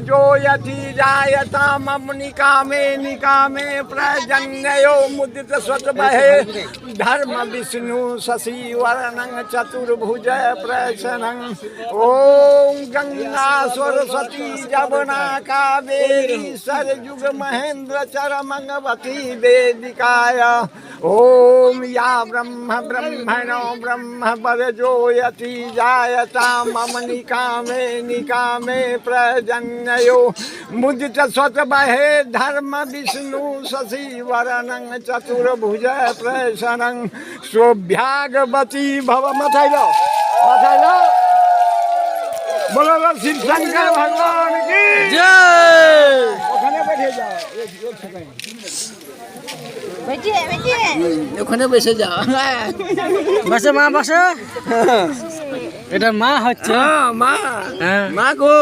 जो यति जायता मम निकामे निकामे प्रजन्यो मुदित स्वत बहे धर्म विष्णु शशि वर्णं चतुर्भुज प्रसन्नं ओम गंगा सरस्वती जमुना कावेरी सरयुग महेंद्र चरमंगवती वेदिकाय ओम या ब्रह्म ब्रह्मणो ब्रह्म वरजो यति जायता मम निकामे निकामे प्रजन्यो मुदित स्वत बहे धर्म विष्णु शशि वर्णं चतुर्भुज प्रसन्नं सौभाग्यवती भव मथाइलो बोलो शिव शंकर भगवान की जय। ओखाने बैठे जाओ एक सेकंड ওখানে বসে যাও বসে মা বসে এটা মা হচ্ছে মা গো।